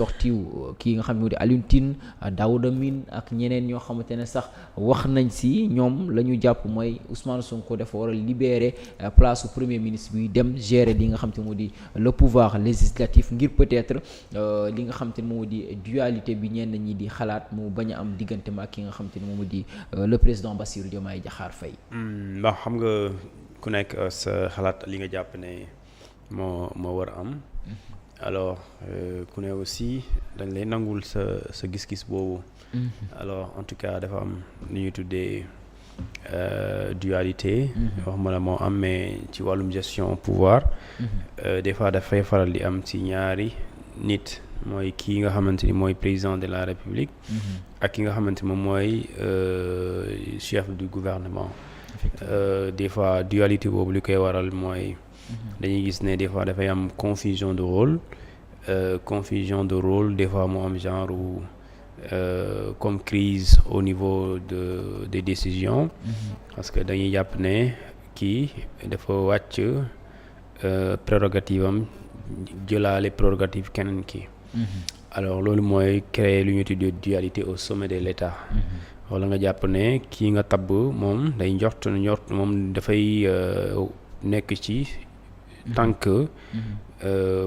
sorti kii nga xam ne moo di Alioune Tine Daouda Mine ak ñeneen ñoo xamante ne sax wax nañ si ñoom la ñu jàpp mooy Ousmane Sonko dafa war a libérer place su premier ministre bi dem gérer li nga xam te moo di le pouvoir législatif ngir peut-être li nga xam te ne moo di dualité bi ñenn ñi di xalaat mu bañ a am diggante ma ak ki nga xam te ne moom di le président Bassirou Diomaye Diakhar Faye. Ndax xam nga ku nekk sa xalaat li nga jàpp ne moo war a am. Alors ku ne aussi dañ lay nangul sa gis-gis boobu. Alors en tout cas dafa am lu ñuy tuddee dualité. wax ma la moo am mais ci wàllum gestion pouvoir. des fois dafay faral di am ci ñaari nit mooy kii nga xamante ni mooy président de la République. ak ki nga xamante ni moom mooy chef du gouvernement. Des fois dualité boobu li koy waral mooy. dañuy gis ne des fois dafay am confusion de rôle des fois mu am genre comme crise au niveau des décisions. parce que dañuy jàpp ne kii dafa wàcc prérogative am jëlaale prérogative keneen ki. alors loolu mooy créer lu ñu tuddee dualité au sommet de l'État. wala nga jàpp ne kii nga tabb moom day njort moom dafay nekk ci. tant que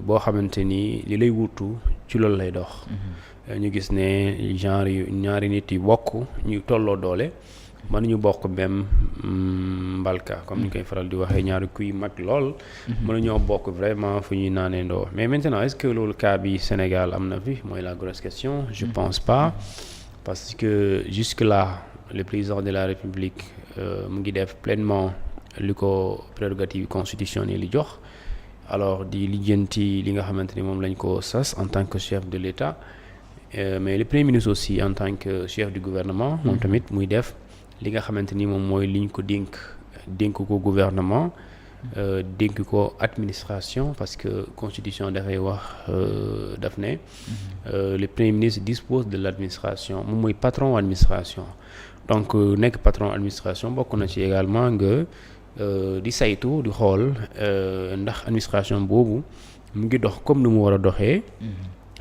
boo xamante ni li lay wutu ci loolu lay dox. ñu gis ne genre yu ñaari nit yi bokk ñu tolloo doole mënuñu bokk même mbalka comme ni koy faral di waxee ñaari kuy mag lool. mënuñoo bokk vraiment fu ñuy naanee ndoo mais maintenant est-ce que loolu cas bi Sénégal am na fi mooy la grosse question. Je pense pas parce que jusque là le président de la République mu ngi def pleinement li ko prérogative constitutionnelle li jox. alors di lijjanti li nga xamante ni moom lañ ko sas en tant que chef de l'État mais le premier ministre aussi en tant que chef du gouvernement moom tamit muy def li nga xamante ni moom mooy liñ ko dénk ko gouvernement dénk ko administration parce que constitution dafay wax daf ne le premier ministre dispose de l'administration moom mooy patron administration donc nekk patron administration bokk na ci également nga di saytu di xool ndax administration boobu mu ngi dox comme ni mu war a doxee.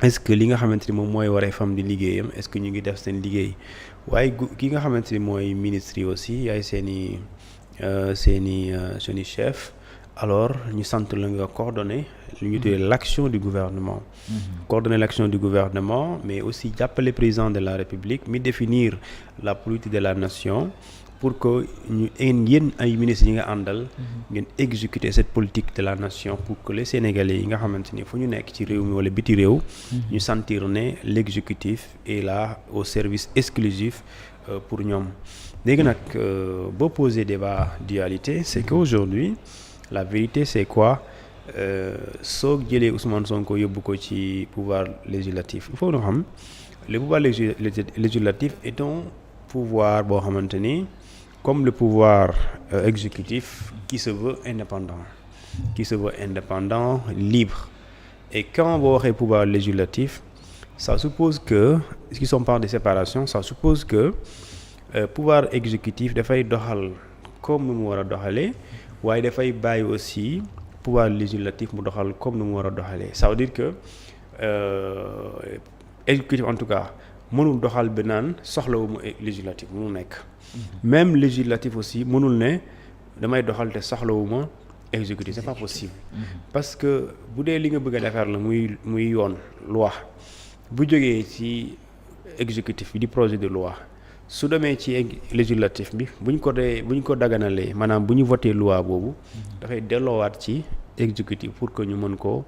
est-ce que li nga xamante ni moom mooy waree fam di liggéeyam est-ce que ñu ngi def seen liggéey waaye ki nga xamante ni mooy ministre yi aussi yaay seeni chef alors ñu sant la nga coordonner lu ñu tuddee l'action du gouvernement. Coordonner l'action du gouvernement mais aussi jàppale président de la République mi définir la politique de la nation. pour que ñu yéen ay ministres yi nga àndal. ngeen exécuter cette politique de la nation pour que les Sénégalais yi nga xamante ni fu ñu nekk ci réew mi wala biti réew. ñu sentir ne l'exécutif est là au service exclusif pour ñoom. léegi nag boo poser débat dualité c'est qu'aujourd'hui la vérité c'est quoi soo jëlee Ousmane Sonko yóbbu ko ci pouvoir législatif il faut ñu xam le pouvoir législatif est un pouvoir boo xamante ni. comme le pouvoir exécutif qui se veut indépendant, libre. Et quand boo waxee pouvoir législatif, ça suppose que, si on parle de séparation, ça suppose que pouvoir exécutif dafay doxal comme nu mu war a doxalee waaye dafay bàyyi aussi pouvoir législatif mu doxal comme nu mu war a doxalee. Ça veut dire que exécutif en tout cas mënul doxal bi naan soxlawuma législatif mënul nekk. même législatif aussi mënul ne damay doxal te soxlawuma exécutif c'est pas possible. parce que bu dee li nga bëgg a defar la muy yoon loi bu jógee ci exécutif bi di projet de loi su demee ci législatif bi buñ ko daganalee maanaam bu ñu voté loi boobu dafay delloowaat ci exécutif pour que ñu mën ko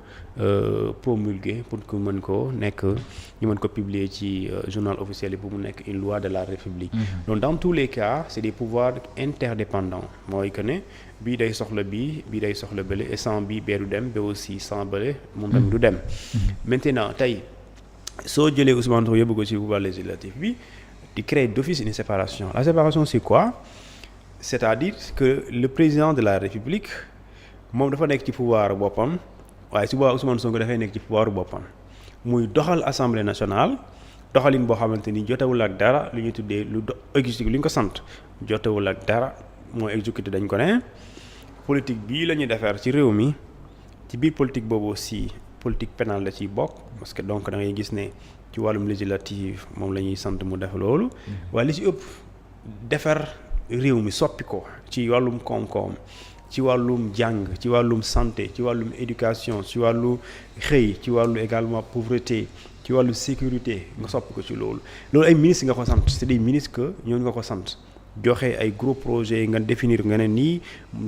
promulguer pour que mën ko nekk ñu mën ko publier ci journal officiel yi pour mu nekk une loi de la République. Donc dans tous les cas c'est des pouvoirs interdépendants mooy que ne bii day soxla bii day soxla bële et sans bii bee du dem ba aussi sans bële moom tamit du dem. Maintenant tey soo jëlee Ousmane Sonko yóbbu ko ci pouvoir législatif bi di créer d'office une séparation. La séparation c'est quoi? C'est-à-dire que le président de la République moom dafa nekk ci pouvoir boppam waaye su boobaa Ousmane Sonko dafay nekk ci pouvoir boppam muy doxal assemblée nationale doxalin boo xamante ni jotewul ak dara lu ñuy tuddee lu exécutif li ñu ko sant jotewul ak dara mooy exécutif dañ ko ne politique bii la ñuy defar ci réew mi ci biir politique boobu aussi politique pénale da ciy bokk parce que donc da ngay gis ne ci wàllum législatif moom la ñuy sant mu def loolu waaye li ci ëpp defar réew mi soppi ko ci wàllum koom-koom ci wàllum jàng ci wàllum santé ci wàllum éducation ci wàllu xëy ci wàllu également pauvreté ci wàllu sécurité nga soppi ko ci loolu ay ministres nga ko sant c'est des ministres que ñooñu nga ko sant joxe ay gros projets nga définir nga ne nii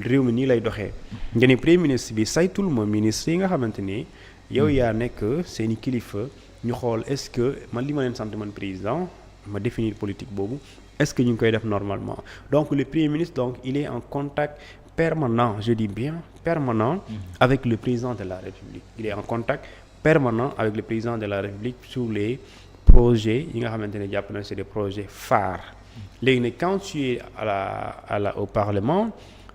réew mi nii lay doxee nga ne premier ministre bi saytul ma ministre yi nga xamante ni yow yaa nekk seeni kilifa ñu xool est-ce que man li ma leen sant man président ma définir politique boobu est-ce que ñu ngi koy def normalement donc le premier ministre donc il est en contact permanent je dis bien permanent avec le président de la République il est en contact permanent avec le président de la République sur les projets yi nga xamante ne jàpp na c'est des projets phares léegi nag quand tu es au Parlement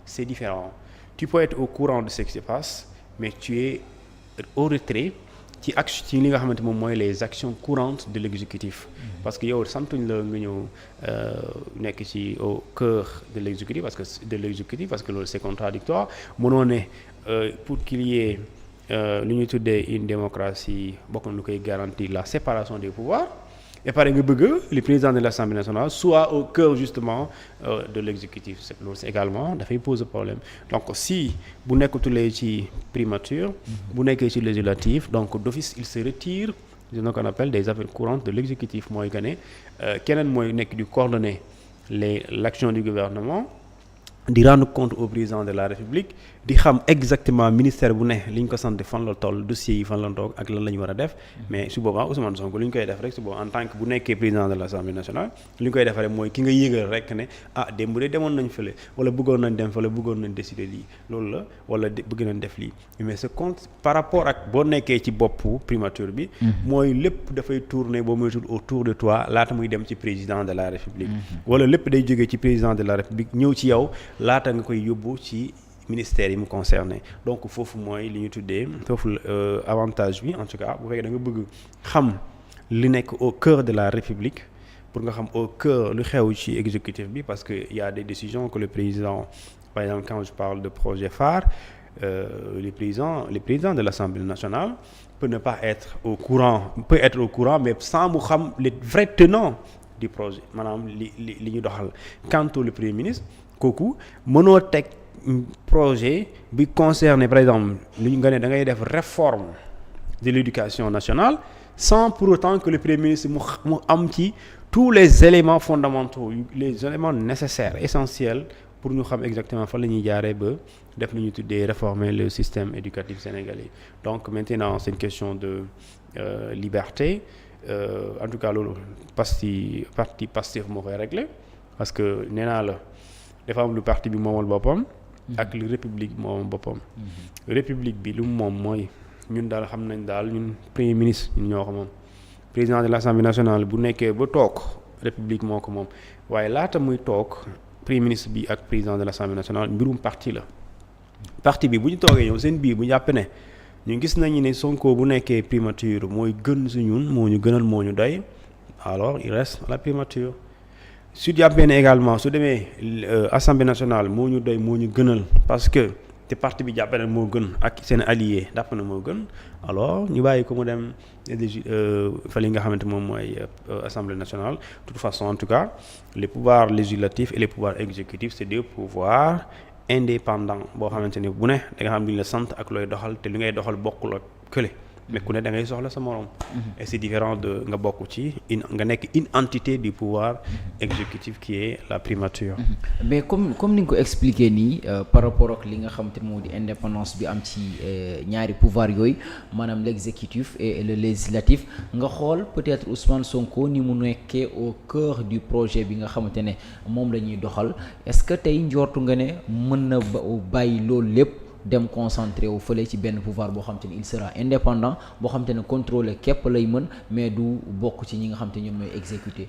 c'est différent tu peux être au courant de ce qui se passe mais tu es au retrait ci li nga xamante moom mooy les actions courantes de l'exécutif parce que yow santuñ la nga ñëw nekk ci au cœur de l'exécutif parce que loolu c'est contradictoire mënoo ne pour qu'il y ait lu ñuy tuddee une démocratie bokk na lu koy garantir la séparation des pouvoirs et pare nga bëgg le président de l'Assemblée nationale soit au cœur justement de l'exécutif loolu c'est également dafay poser problème donc si bu nekkatulee ci primature bu nekkee ci législatif donc d'office il se retire de ce qu'on appelle des affaires courantes de l'exécutif mooy que ne keneen mooy nekk di coordonner l'action du gouvernement di rendre compte au président de la République di xam exactement ministère bu ne li ñu ko sant fan la toll dossiers yi fan la toog ak lan la ñu war a def mais su boobaa Ousmane Sonko li ñu koy def rek su boobaa en tant que bu nekkee président de l'Assemblée nationale li ñu koy def rek mooy ki nga yëgal rek ne démb de demoon nañ fële wala bëggoon nañ dem fële bëggoon nañ décider lii loolu la wala bëgg nañ def lii mais ce compte par rapport ak boo nekkee ci boppu primature bi mooy lépp dafay tourner boo moytul autour de toi laata muy dem ci président de la République wala lépp day jógee ci président de la République ñëw ci yow laata nga koy yóbbu ci ministère yi mu concerné donc foofu mooy li ñu tuddee foofu avantage bi en tout cas bu fekkee da nga bëgg xam li nekk au cœur de la République pour nga xam au cœur lu xew ci exécutif bi parce que y a des décisions que le président par exemple quand je parle de projet phare le président de l'Assemblée nationale peut ne pas être au courant mais sans mu xam les vrais tenants du projet maanaam li ñu doxal quant au le premier ministre kooku mënoo teg projet bi concerné par exemple lu nga ne da ngay def réforme de l'éducation nationale sans pour autant que le premier ministre mu am ci tous les éléments fondamentaux les éléments nécessaires essentiels pour ñu xam exactement fan la ñuy jaaree ba def lu ñuy tuddee réformer le système éducatif sénégalais donc maintenant c'est une question de liberté en tout cas loolu parti Pastef moo koy régler parce que nee naa la dafa am lu parti bi moomal boppam ak lu république moomal boppam république bi lu moom mooy ñun daal xam nañ daal ñun premier ministre ñun ñoo ko moom président de l'Assemblée nationale bu nekkee ba toog république moo ko moom waaye laata muy toog premier ministre bi ak président de l'Assemblée nationale mbirum parti la parti bi bu ñu toogee ñëw seen biir bu jàpp ne ñu gis nañu ne Sonko bu nekkee primature mooy gën si ñun moo ñu gënal moo ñu doy alors il reste à la primature su jàppee ne également su demee Assemblée nationale moo ñu doy moo ñu gënal parce que te parti bi jàppee ne moo gën ak seen allié dàpp na moo gën alors ñu bàyyi ko mu dem fa li nga xamante moom mooy Assemblée nationale de toute façon en tout cas les pouvoirs législatifs et les pouvoirs exécutifs c'est deux pouvoirs indépendants boo xamante ne bu ne da nga xam li ñu la sant ak looy doxal te li ngay doxal bokkul ak kële mais ku ne da ngay soxla sa morom. Et c'est différent de nga bokk ci nga nekk une entité du pouvoir exécutif qui est la primature. Mais comme ni nga ko expliqué nii par rapport ak li nga xamante ne moo di indépendance bi am ci ñaari pouvoir yooyu maanaam l'exécutif et le législatif nga xool peut-être Ousmane Sonko ni mu nekkee au cœur du projet bi nga xamante ne moom la ñuy doxal est-ce que tey njortu nga ne mën na bàyyi loolu lépp. dem concentré wu fële ci benn pouvoir boo xam te ne il sera indépendant boo xam te ne contrôler képp lay mën mais du bokk ci ñi nga xam te ñoom ñooy exécuter.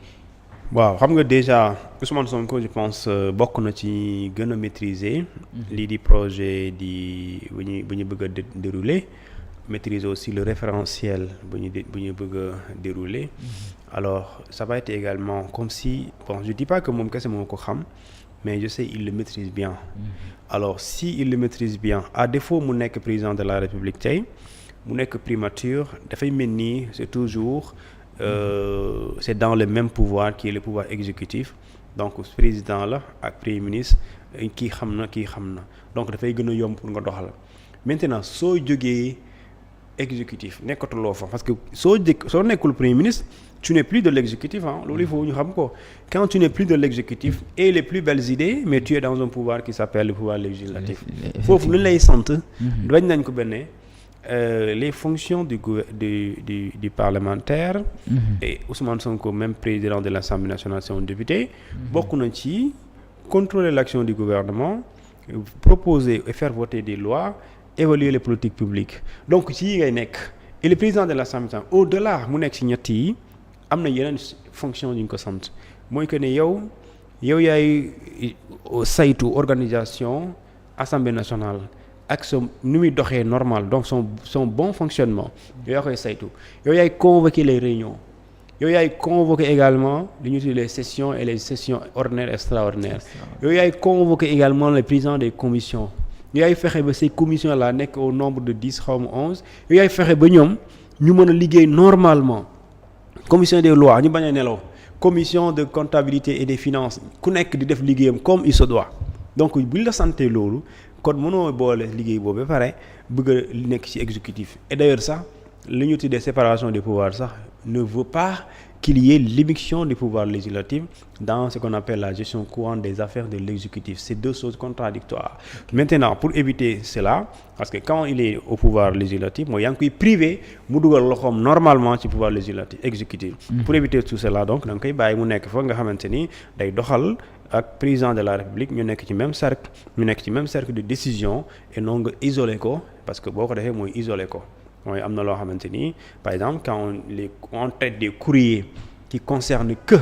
waaw xam nga déjà Ousmane Sonko je pense bokk na ci gën a maîtriser. lii di projet bu ñu bëgg a dérouler maîtriser aussi le référentiel bu ñu bëgg a dérouler. Alors ça va être également comme si bon je dis pas que moom kese moo ko xam. mais je sais il le maîtrise bien. Alors si il le maîtrise bien à défaut mu nekk président de la République tey mu nekk primature dafay mel ni c'est toujours c'est dans le même pouvoir qui est le pouvoir exécutif donc président la ak premier ministre kii xam na donc dafay gën a yomb pour nga doxal maintenant soo jógee exécutif nekkatuloo fa parce que soo nekkul premier ministre tu n'es plus de l'exécutif loolu il faut ñu xam ko quand tu n'es plus de l'exécutif et les plus belles idées mais tu es dans un pouvoir qui s'appelle le pouvoir législatif foofu lu lay sant bañ nañ ko benn les fonctions du parlementaire et Ousmane Sonko même président de l'Assemblée nationale c'est un député bokk na ci contrôler l'action du gouvernement proposer et faire voter des lois évaluer les politiques publiques donc ci yi ngay nekk et le président de l'Assemblée nationale au-delà mu nekk ci ñett yi am na yeneen fonction yu ñu ko sant mooy que ne yow yaay saytu organisation Assemblée nationale ak son nu muy doxee normal donc son bon fonctionnement yow yaa koy saytu yow yaay convoquer les réunions yow yaay convoquer également li ñu tuddee les sessions et les sessions ordinaires extraordinaires yow yaay convoquer également les présidents des commissions yow yaay fexe ba ces commissions là nekk au nombre de 10 xaw ma 11 yow yaay fexe ba ñoom ñu mën a liggéey normalement commission des lois ñu bañ a nelaw commission de comptabilité et des finances ku nekk di def liggéeyam comme il se doit donc buñ la santé loolu kon mënoo boole liggéey boobu ba pare bëgg a nekk ci exécutif et d'ailleurs sax li ñu tuddee séparation des pouvoirs sax ne veut pas qu'il y ait l'émission du pouvoir législatif dans ce qu'on appelle la gestion courante des affaires de l'exécutif. C'est deux choses contradictoires. Maintenant, pour éviter cela, parce que quand il est au pouvoir législatif, moi, il y a un privé, mu dugal loxoom normalement ci pouvoir législatif exécutif. Pour éviter tout cela donc da nga koy bàyyi mu nekk fa nga xamante ni day doxal ak président de la République ñu nekk ci même cercle de décision et non nga isolé ko parce que boo ko defee mooy isolé ko. mooy am na loo xamante ni par exemple quand on traite des courriers qui concernent que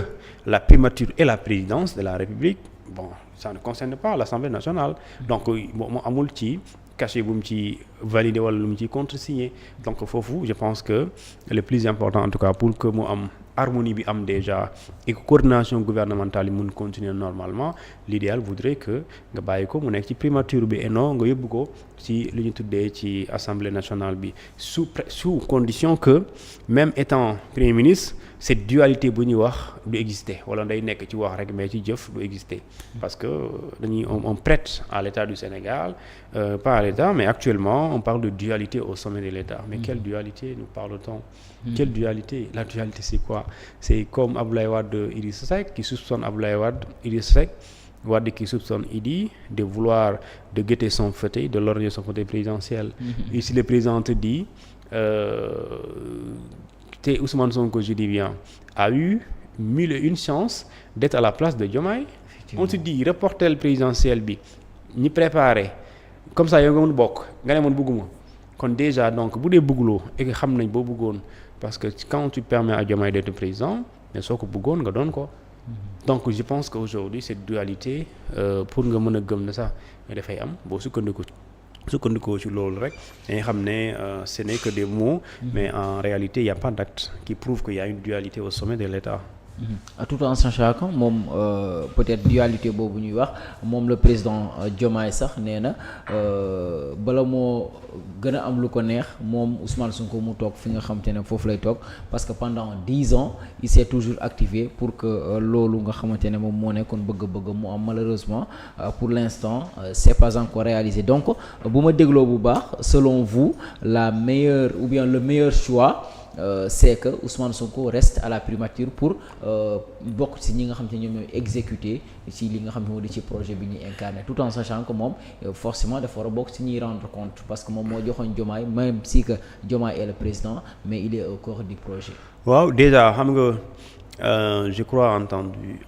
la primature et la présidence de la République bon ça ne concerne pas l'Assemblée nationale donc mu amul ci cachet bu mu ci validé wala lu mu ci contresigné donc foofu je pense que le plus important en tout cas pour que mu am harmonie bi am déjà et que coordination gouvernementale yi mun continuer normalement l'idéal voudrait que nga bàyyi ko mu nekk ci primature bi et non nga yóbbu ko ci li ñu tuddee ci assemblée nationale bi sous condition que même étant premier ministre cette dualité bu ñuy wax du exister wala day nekk ci wax rek mais ci jëf du exister parce que dañuy on prête à l'État du Sénégal pas à l'État mais actuellement on parle de dualité au sommet de l'État mais quelle dualité nous parle-t-on quelle dualité la dualité c'est quoi c'est comme Abdoulaye Wade Idrissa Seck qui soupçonne Abdoulaye Wade Idrissa Seck Wade qui soupçonne Idi de vouloir de guetter son fauteuil de lorgner son fauteuil présidentiel ici le président te dit Ousmane Sonko je dis bien a eu 1001 chances d'être à la place de Diomaye on te dit reporter présidentiel bi ñi préparé comme ça yow nga mën bokk nga ne man bëgguma kon déjà donc bu dee bëgguloo et que xam nañ boo bëggoon parce que quand tu permets à Diomaye d'être président mais soo ko bëggoon nga doon ko donc je pense qu'aujourd'hui cette dualité pour nga mën a gëm na sax dafay am boo sukkandikoo ci loolu rek dañuy xam ne ce n'est que des mots mais en réalité il y a pas d'acte qui prouve qu'il y a une dualité au sommet de l'État. Tout en sachant que moom peut-être dualité boobu ñuy wax moom le président Diomaye sax nee na bala moo gën a am lu ko neex moom Ousmane Sonko mu toog fi nga xamante ne foofu lay toog parce que pendant 10 ans il s'est toujours activé pour que loolu nga xamante ne moom moo nekkoon bëgg-bëgg mu am malheureusement pour l'instant c'est pas encore réalisé donc bu ma dégloo bu baax selon vous la meilleure ou bien le meilleur choix c'est que Ousmane Sonko reste à la primature pour bokk ci ñi nga xam te ñoom ñooy exécuter ci li nga xam ne moo di ci projet bi ñuy incarner tout en sachant que moom forcément dafa war a bokk ci ñuy rendre compte parce que moom moo joxoon Diomaye même si que Diomaye est le président mais il est au cœur du projet. waaw déjà xam nga je crois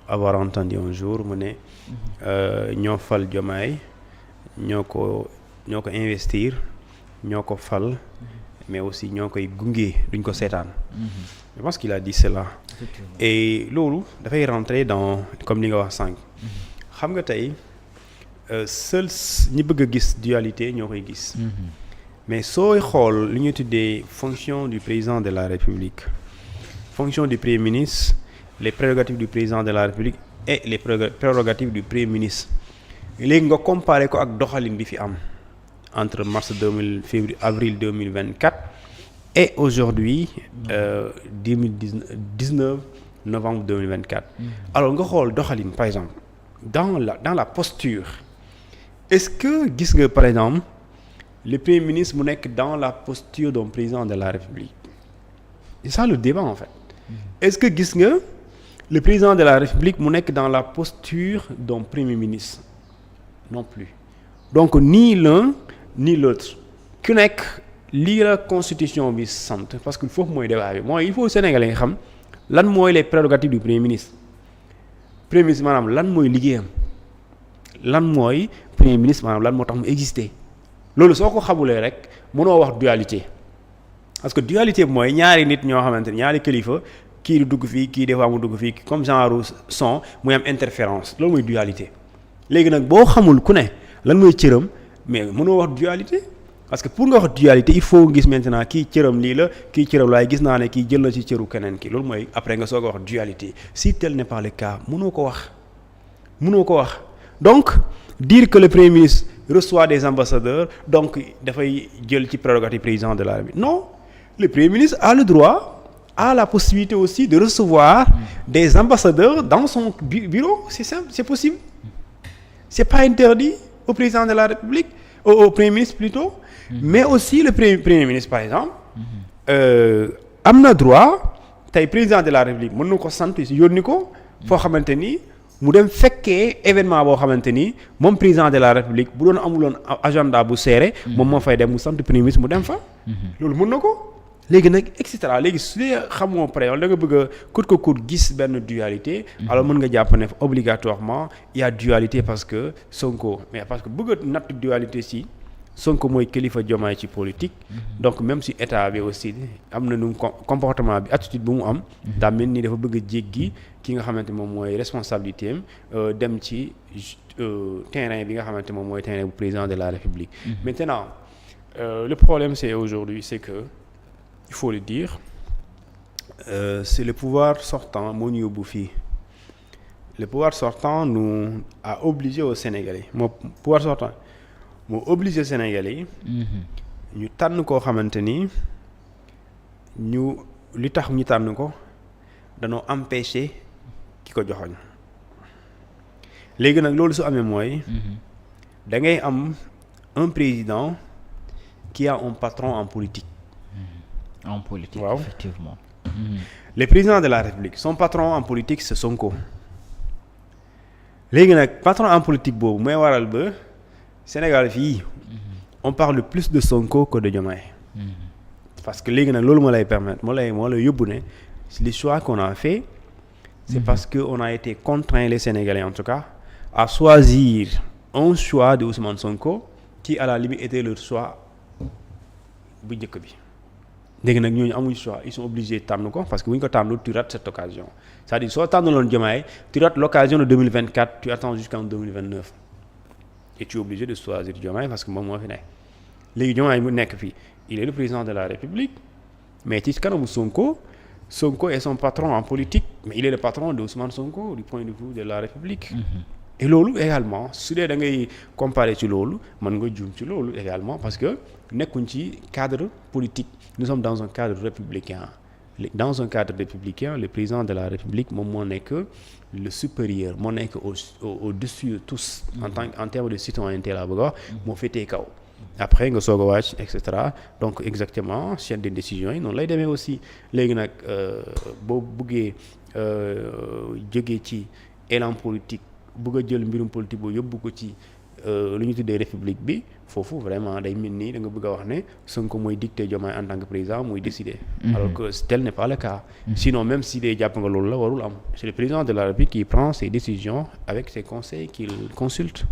avoir entendu un jour mu ne ñoo fal Diomaye ñoo ko investir ñoo ko fal. mais aussi ñoo koy gunge duñ ko seetaan. je pense qu'il a dit cela. et loolu dafay rentrer dans comme li nga wax sànq. xam nga tey seul ñi bëgg a gis dualité ñoo koy gis. mais sooy xool li ñuy tuddee fonction du président de la République fonction du premier ministre les prérogatives du président de la République et les prérogatives du premier ministre léegi nga comparer ko ak doxalin bi fi am. entre avril 2024 et aujourd'hui 19 novembre 2024 alors nga xool doxalin par exemple dans la posture est-ce que gis nga par exemple le premier ministre mu nekk dans la posture d'un président de la République c'est ça le débat en fait est-ce que gis nga le président de la République mu nekk dans la posture d'un premier ministre non plus donc ni l'un ni l'autre ku nekk lii la constitution bi sant parce que foofu mooy débat bi mooy il faut Sénégalais nga xam lan mooy les prérogatives du premier ministre maanaam lan mooy liggéeyam lan mooy premier ministre maanaam lan moo tax mu exister loolu soo ko xamulee rek mënoo wax dualité parce que dualité bi mooy ñaari nit ñoo xamante ne ñaari kilifa kii di dugg fii kii des fois mu dugg fii comme genre son muy am interférence loolu mooy dualité léegi nag boo xamul ku ne lan mooy cëram mais mënoo wax dualité parce que pour nga wax dualité il faut gis maintenant kii cëram lii la kii cëram laay gis naa ne kii jël na ci cëru keneen ki loolu mooy après nga soog a wax dualité si tel n'est pas le cas mënoo ko wax donc dire que le premier ministre reçoit des ambassadeurs donc dafay jël ci prérogative président de la République non le premier ministre a le droit a la possibilité aussi de recevoir des ambassadeurs dans son bureau c'est simple c'est possible c'est pas interdit au président de la République au premier ministre plutôt mais aussi le premier ministre par exemple am na droit tey président de la République mën na ko sant yónni ko foo xamante ni mu dem fekkee événement boo xamante ni moom président de la République bu doon amuloon agenda bu serré moom moo fay dem mu sant premier ministre mu dem fa loolu mën na ko léegi nag et cetera léegi su dee xamoo pare wala da nga bëgg a coûte que coûte gis benn dualité alors mën nga jàpp ne obligatoirement il y a dualité parce que Sonko mais parce que bëgg a natt dualité si Sonko mooy kilifa Diomaye ci politique donc même si état bi aussi am na nu comportement bi attitude bu mu am daa mel ni dafa bëgg a jéggi ki nga xamante moom mooy responsabilité am dem ci terrain bi nga xamante moom mooy terrain bu président de la République maintenant le problème c'est aujourd'hui c'est que il faut le dire c'est le pouvoir sortant moo ñu yóbbu fii le pouvoir sortant nous a obligé aux Sénégalais moo pouvoir sortant moo obligé Sénégalais yi ñu tànn koo xamante ni ñu li tax ñu tànn ko danoo empêcher ki ko joxoñ léegi nag loolu su amee mooy da ngay am un président qui a un patron en politique en politique waaw effectivement le président de la République son patron en politique c'est Sonko léegi nag patron en politique boobu mooy waral ba Sénégal fii on parle plus de Sonko que de Diomaye parce que léegi nag loolu moo lay permettre moo lay yóbbu ne les choix qu'on a fait c'est parce que on a été contraint les Sénégalais en tout cas à choisir un choix de Ousmane Sonko qui à la limite était leur choix bu njëkk bi léegi nag ñooñu amuñ choix ils sont obligés tànn ko parce que bu ñu ko tànnul tu rates cette occasion c'est-à-dire soo tànnaloon Diomaye tu rates l'occasion de 2024 tu attends jusqu'en 2029 et tu es obligé de choisir Diomaye parce que moom moo fi nekk léegi Diomaye mu nekk fii il est le président de la République mais ci kanamu Sonko est son patron en politique mais il est le patron de Ousmane Sonko du point de vue de la République et loolu également su dee da ngay comparer ci loolu mën nga juum ci loolu également parce que nekkuñ ci cadre politique nous sommes dans un cadre républicain le président de la République moom moo nekk le supérieur moo nekk au-dessus de tous en termes de citoyenneté la bëgg a wax moo féetee kaw après nga soog a wàcc et cetera donc exactement chaîne de décision yi noonu lay demee aussi léegi nag boo buggee jógee ci élan politique bëgg a jël mbirum politique boobu yóbbu ko ci lu ñu tuddee république bi foofu vraiment day mel ni da nga bëgg a wax ne Sonko mooy dicter Diomaye en tant que président mooy décider alors que tel n'est pas le cas sinon même si dee jàpp nga loolu la warul am c'est le président de la République qui prend ses décisions avec ses conseils qu'il consulte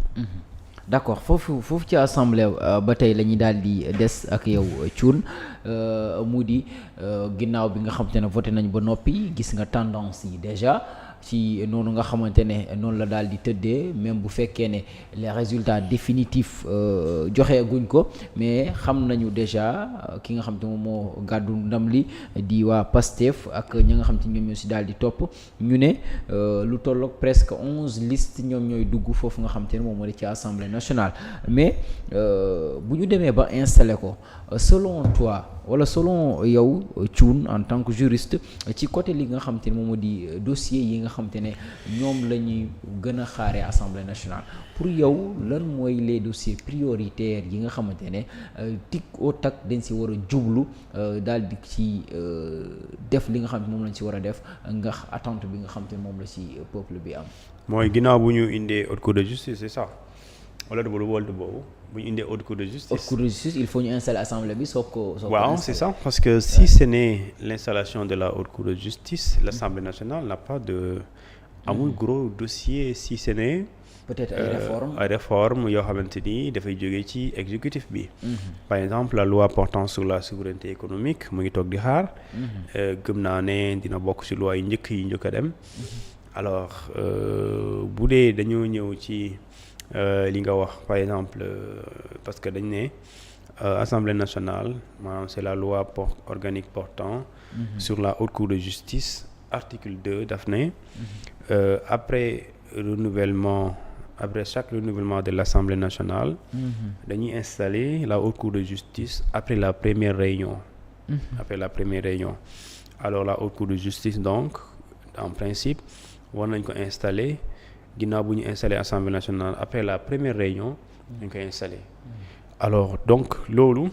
d'accord foofu ci assemblée ba tey la ñuy daal di des ak yow Thioune mu di ginnaaw bi nga xam te ne voté nañ ba noppi gis nga tendance yi déjà ci noonu nga xamante ne noonu la daal di tëddee même bu fekkee ne les résultats définitifs joxe guñ ko mais xam nañu déjà ki nga xam te moom moo gàddu ndam li di waa PASTEF ak ñi nga xam te ñoom ñoo si daal di topp ñu ne lu tolloog presque 11 listes ñoom ñooy dugg foofu nga xam te ne moom moo di ci assemblée nationale mais bu ñu demee ba installé ko selon toi wala selon yow Thioune en tant que juriste ci côté li nga xam te ne moom moo di dossier yi nga xam te ne ñoom la ñuy gën a xaaree assemblée nationale pour yow lan mooy les dossiers prioritaires yi nga xamante ne tic au tac dañ si war a jublu daal di ci def li nga xam ne moom lañ si war a def nga attente bi nga xam te ne moom la si peuple bi am. mooy ginnaaw bu ñu indee haute cour de justice c'est ça wala boobu bu ñu indee haute cour de justice. haute cour de justice il faut ñu installer assemblée bi soog ko. waaw c'est ça parce que si ce n'est l'installation de la haute cour de justice l'Assemblée nationale n'a pas de amul gros dossier si ce n'est peut-être ay réformes yoo xamante ni dafay jógee ci exécutif bi. Par exemple la loi portant sur la souveraineté économique mu ngi toog di xaar. gëm naa ne dina bokk ci loi yi njëkk a dem. alors bu dee dañoo ñëw ci li nga wax par exemple parce que dañ ne Assemblée nationale maanaam c'est la loi organique portant sur la haute cour de justice article 2 daf ne après chaque renouvellement de l'Assemblée nationale dañuy installer la haute cour de justice après la première réunion. Alors la haute cour de justice donc en principe war nañ ko installer ginnaaw bu ñu installer Assemblée nationale après la première réunion dañ koy installer alors donc loolu